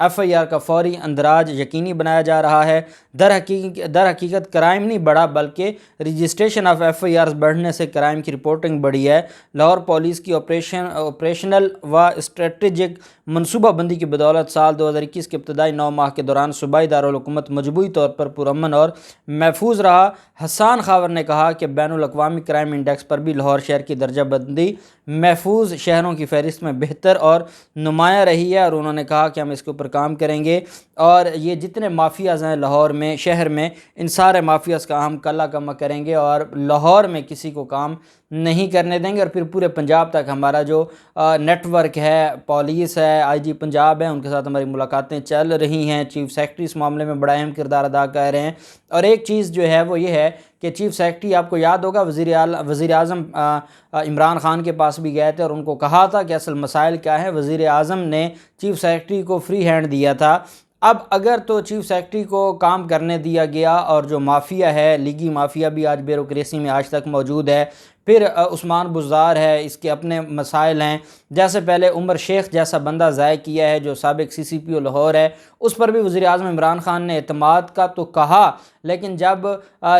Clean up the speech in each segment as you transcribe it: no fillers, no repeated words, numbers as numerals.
FIR کا فوری اندراج یقینی بنایا جا رہا ہے۔ در حقیقت کرائم نہیں بڑھا، بلکہ رجسٹریشن آف FIRs بڑھنے سے کرائم کی رپورٹنگ بڑھی ہے۔ لاہور پولیس کی آپریشنل و اسٹریٹجک منصوبہ بندی کی بدولت سال 2021 کے ابتدائی 9 ماہ کے دوران صوبائی دارالحکومت مجموعی طور پر پرامن اور محفوظ رہا۔ حسان خاور نے کہا کہ بین الاقوامی کرائم انڈیکس پر بھی لاہور شہر کی درجہ بندی محفوظ شہروں کی فہرست میں بہتر اور نمایاں رہی ہے، اور انہوں نے کہا کہ ہم اس کے اوپر کام کریں گے، اور یہ جتنے مافیاز ہیں لاہور میں، شہر میں، ان سارے مافیاز کا ہم کلا کما کریں گے اور لاہور میں کسی کو کام نہیں کرنے دیں گے، اور پھر پورے پنجاب تک ہمارا جو نیٹ ورک ہے، پولیس ہے، IG پنجاب ہے، ان کے ساتھ ہماری ملاقاتیں چل رہی ہیں۔ چیف سیکرٹری اس معاملے میں بڑا اہم کردار ادا کر رہے ہیں، اور ایک چیز جو ہے وہ یہ ہے کہ چیف سیکرٹری، آپ کو یاد ہوگا، وزیر اعظم عمران خان کے پاس بھی گئے تھے اور ان کو کہا تھا کہ اصل مسائل کیا ہیں۔ وزیر اعظم نے چیف سیکرٹری کو فری ہینڈ دیا تھا۔ اب اگر تو چیف سیکرٹری کو کام کرنے دیا گیا، اور جو مافیا ہے، لیگی مافیا بھی آج بیوروکریسی میں آج تک موجود ہے، پھر عثمان بزدار ہے، اس کے اپنے مسائل ہیں، جیسے پہلے عمر شیخ جیسا بندہ ضائع کیا ہے جو سابق CCPO لاہور ہے، اس پر بھی وزیر اعظم عمران خان نے اعتماد کا تو کہا، لیکن جب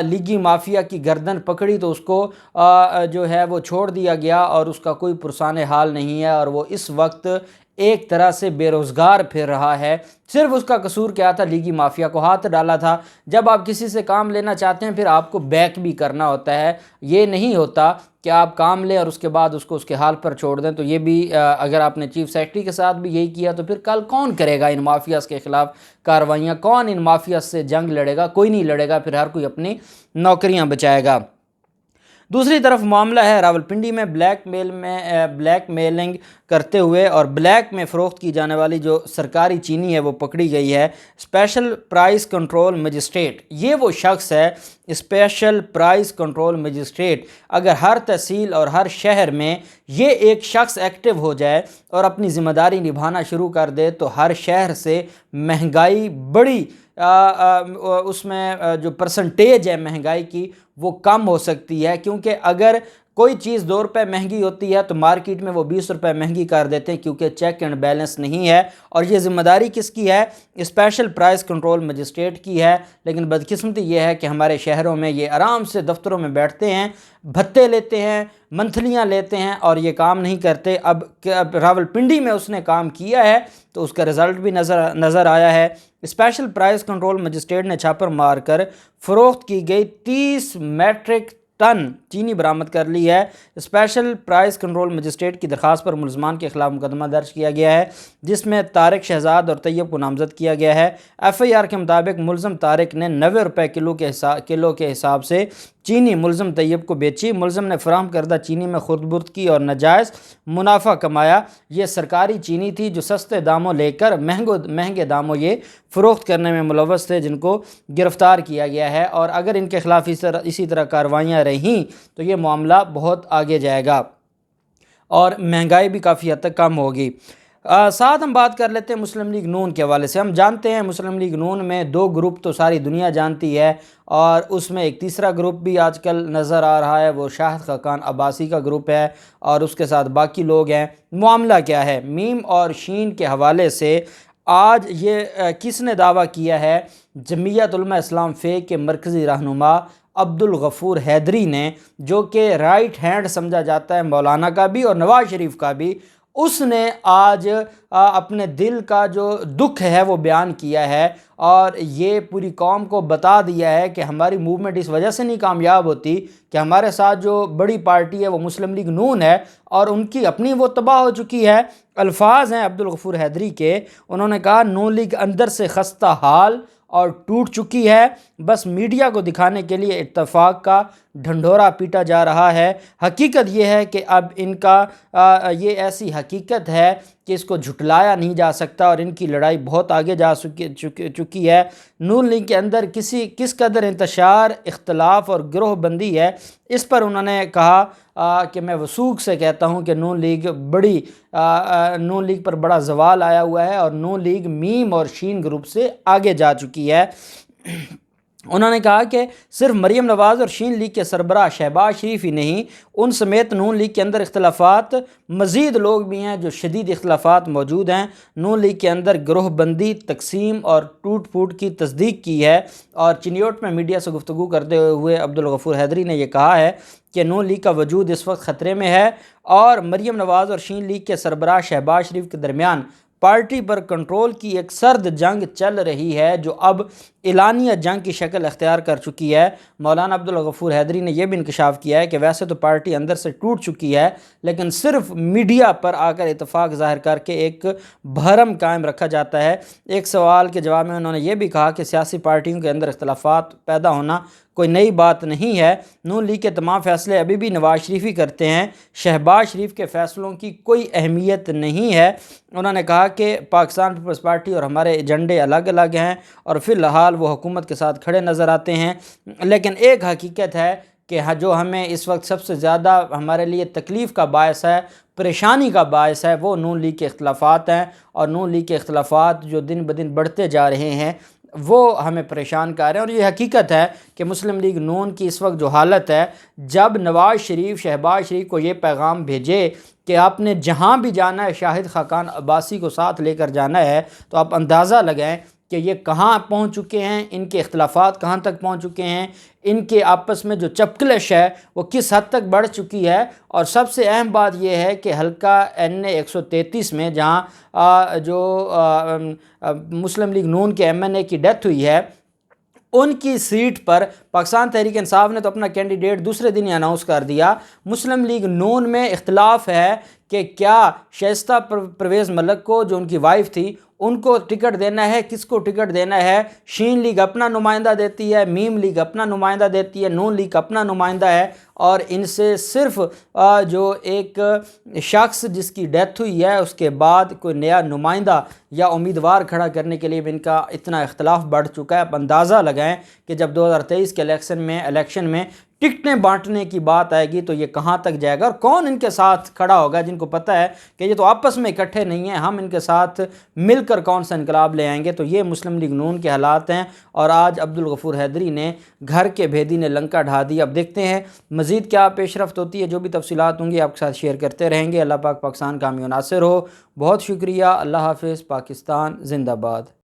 لیگی مافیا کی گردن پکڑی تو اس کو جو ہے وہ چھوڑ دیا گیا، اور اس کا کوئی پرسان حال نہیں ہے، اور وہ اس وقت ایک طرح سے بے روزگار پھر رہا ہے۔ صرف اس کا قصور کیا تھا؟ لیگی مافیا کو ہاتھ ڈالا تھا۔ جب آپ کسی سے کام لینا چاہتے ہیں، پھر آپ کو بیک بھی کرنا ہوتا ہے، یہ نہیں ہوتا کہ آپ کام لیں اور اس کے بعد اس کو اس کے حال پر چھوڑ دیں۔ تو یہ بھی اگر آپ نے چیف سیکرٹری کے ساتھ بھی یہی کیا تو پھر کل کون کرے گا ان مافیاز کے خلاف کارروائیاں؟ کون ان مافیاز سے جنگ لڑے گا؟ کوئی نہیں لڑے گا، پھر ہر کوئی اپنی نوکریاں بچائے گا۔ دوسری طرف معاملہ ہے راولپنڈی میں بلیک میلنگ کرتے ہوئے اور بلیک میں فروخت کی جانے والی جو سرکاری چینی ہے وہ پکڑی گئی ہے۔ اسپیشل پرائس کنٹرول مجسٹریٹ، یہ وہ شخص ہے، اسپیشل پرائس کنٹرول مجسٹریٹ۔ اگر ہر تحصیل اور ہر شہر میں یہ ایک شخص ایکٹیو ہو جائے اور اپنی ذمہ داری نبھانا شروع کر دے تو ہر شہر سے مہنگائی بڑی اس میں جو پرسنٹیج ہے مہنگائی کی وہ کم ہو سکتی ہے، کیونکہ اگر کوئی چیز 2 روپے مہنگی ہوتی ہے تو مارکیٹ میں وہ 20 روپے مہنگی کر دیتے ہیں، کیونکہ چیک اینڈ بیلنس نہیں ہے۔ اور یہ ذمہ داری کس کی ہے؟ اسپیشل پرائس کنٹرول مجسٹریٹ کی ہے۔ لیکن بدقسمتی یہ ہے کہ ہمارے شہروں میں یہ آرام سے دفتروں میں بیٹھتے ہیں، بھتے لیتے ہیں، منتھلیاں لیتے ہیں اور یہ کام نہیں کرتے۔ اب راولپنڈی میں اس نے کام کیا ہے تو اس کا رزلٹ بھی نظر آیا ہے۔ اسپیشل پرائس کنٹرول مجسٹریٹ نے چھاپر مار کر فروخت کی گئی 30 میٹرک ٹن چینی برآمد کر لی ہے۔ اسپیشل پرائس کنٹرول مجسٹریٹ کی درخواست پر ملزمان کے خلاف مقدمہ درج کیا گیا ہے، جس میں طارق شہزاد اور طیب کو نامزد کیا گیا ہے۔ FIR کے مطابق ملزم طارق نے 90 روپے کلو کے حساب سے چینی ملزم طیب کو بیچی۔ ملزم نے فراہم کردہ چینی میں خرد برد کی اور ناجائز منافع کمایا۔ یہ سرکاری چینی تھی جو سستے داموں لے کر مہنگے داموں یہ فروخت کرنے میں ملوث تھے، جن کو گرفتار کیا گیا ہے، اور اگر ان کے خلاف اسی طرح کارروائیاں رہیں تو یہ معاملہ بہت آگے جائے گا اور مہنگائی بھی کافی حد تک کم ہوگی۔ ساتھ ہم بات کر لیتے ہیں مسلم لیگ نون کے حوالے سے۔ ہم جانتے ہیں مسلم لیگ نون میں 2 گروپ تو ساری دنیا جانتی ہے، اور اس میں ایک تیسرا گروپ بھی آج کل نظر آ رہا ہے، وہ شاہد خاقان عباسی کا گروپ ہے، اور اس کے ساتھ باقی لوگ ہیں۔ معاملہ کیا ہے؟ میم اور شین کے حوالے سے آج یہ کس نے دعویٰ کیا ہے؟ جمعیت علماء اسلام فیک کے مرکزی رہنما عبدالغفور حیدری نے، جو کہ رائٹ ہینڈ سمجھا جاتا ہے مولانا کا بھی اور نواز شریف کا بھی، اس نے آج اپنے دل کا جو دکھ ہے وہ بیان کیا ہے، اور یہ پوری قوم کو بتا دیا ہے کہ ہماری موومنٹ اس وجہ سے نہیں کامیاب ہوتی کہ ہمارے ساتھ جو بڑی پارٹی ہے وہ مسلم لیگ نون ہے، اور ان کی اپنی وہ تباہ ہو چکی ہے۔ الفاظ ہیں عبدالغفور حیدری کے، انہوں نے کہا نون لیگ اندر سے خستہ حال اور ٹوٹ چکی ہے، بس میڈیا کو دکھانے کے لیے اتفاق کا ڈھنڈورا پیٹا جا رہا ہے۔ حقیقت یہ ہے کہ اب ان کا یہ ایسی حقیقت ہے کہ اس کو جھٹلایا نہیں جا سکتا، اور ان کی لڑائی بہت آگے جا چکی ہے۔ نون لیگ کے اندر کس قدر انتشار، اختلاف اور گروہ بندی ہے، اس پر انہوں نے کہا کہ میں وثوق سے کہتا ہوں کہ نون لیگ پر بڑا زوال آیا ہوا ہے، اور نون لیگ میم اور شین گروپ سے آگے جا چکی ہے۔ انہوں نے کہا کہ صرف مریم نواز اور شین لیگ کے سربراہ شہباز شریف ہی نہیں، ان سمیت نون لیگ کے اندر اختلافات مزید لوگ بھی ہیں جو شدید اختلافات موجود ہیں۔ نون لیگ کے اندر گروہ بندی، تقسیم اور ٹوٹ پھوٹ کی تصدیق کی ہے، اور چنیوٹ میں میڈیا سے گفتگو کرتے ہوئے عبدالغفور حیدری نے یہ کہا ہے کہ نون لیگ کا وجود اس وقت خطرے میں ہے، اور مریم نواز اور شین لیگ کے سربراہ شہباز شریف کے درمیان پارٹی پر کنٹرول کی ایک سرد جنگ چل رہی ہے جو اب اعلانیہ جنگ کی شکل اختیار کر چکی ہے۔ مولانا عبدالغفور حیدری نے یہ بھی انکشاف کیا ہے کہ ویسے تو پارٹی اندر سے ٹوٹ چکی ہے، لیکن صرف میڈیا پر آ کر اتفاق ظاہر کر کے ایک بھرم قائم رکھا جاتا ہے۔ ایک سوال کے جواب میں انہوں نے یہ بھی کہا کہ سیاسی پارٹیوں کے اندر اختلافات پیدا ہونا کوئی نئی بات نہیں ہے، نون لیگ کے تمام فیصلے ابھی بھی نواز شریف ہی کرتے ہیں، شہباز شریف کے فیصلوں کی کوئی اہمیت نہیں ہے۔ انہوں نے کہا کہ پاکستان پیپلز پارٹی اور ہمارے ایجنڈے الگ الگ ہیں، اور فی الحال وہ حکومت کے ساتھ کھڑے نظر آتے ہیں، لیکن ایک حقیقت ہے کہ جو ہمیں اس وقت سب سے زیادہ ہمارے لیے تکلیف کا باعث ہے، پریشانی کا باعث ہے، وہ نون لیگ کے اختلافات ہیں، اور نون لیگ کے اختلافات جو دن بدن بڑھتے جا رہے ہیں وہ ہمیں پریشان کر رہے ہیں۔ اور یہ حقیقت ہے کہ مسلم لیگ نون کی اس وقت جو حالت ہے، جب نواز شریف شہباز شریف کو یہ پیغام بھیجے کہ آپ نے جہاں بھی جانا ہے شاہد خاقان عباسی کو ساتھ لے کر جانا ہے، تو آپ اندازہ لگائیں کہ یہ کہاں پہنچ چکے ہیں، ان کے اختلافات کہاں تک پہنچ چکے ہیں، ان کے آپس میں جو چپکلش ہے وہ کس حد تک بڑھ چکی ہے۔ اور سب سے اہم بات یہ ہے کہ حلقہ NA 133 میں جہاں مسلم لیگ نون کے MNA کی ڈیتھ ہوئی ہے، ان کی سیٹ پر پاکستان تحریک انصاف نے تو اپنا کینڈیڈیٹ دوسرے دن ہی اناؤنس کر دیا۔ مسلم لیگ نون میں اختلاف ہے کہ کیا شائستہ پرویز ملک کو، جو ان کی وائف تھی، ان کو ٹکٹ دینا ہے، کس کو ٹکٹ دینا ہے۔ شین لیگ اپنا نمائندہ دیتی ہے، میم لیگ اپنا نمائندہ دیتی ہے، نون لیگ اپنا نمائندہ ہے، اور ان سے صرف جو ایک شخص جس کی ڈیتھ ہوئی ہے اس کے بعد کوئی نیا نمائندہ یا امیدوار کھڑا کرنے کے لیے بھی ان کا اتنا اختلاف بڑھ چکا ہے۔ آپ اندازہ لگائیں کہ جب 2023 کے الیکشن میں ٹکٹیں بانٹنے کی بات آئے گی تو یہ کہاں تک جائے گا، اور کون ان کے ساتھ کھڑا ہوگا جن کو پتہ ہے کہ یہ تو آپس میں اکٹھے نہیں ہیں، ہم ان کے ساتھ مل کر کون سا انقلاب لے آئیں گے۔ تو یہ مسلم لیگ نون کے حالات ہیں، اور آج عبدالغفور حیدری نے گھر کے بھیدی نے لنکا ڈھا دی۔ اب دیکھتے ہیں مزید کیا پیش رفت ہوتی ہے، جو بھی تفصیلات ہوں گی آپ کے ساتھ شیئر کرتے رہیں گے۔ اللہ پاک پاکستان کا حامی و ناصر ہو۔ بہت شکریہ، اللہ حافظ، پاکستان زندہ باد۔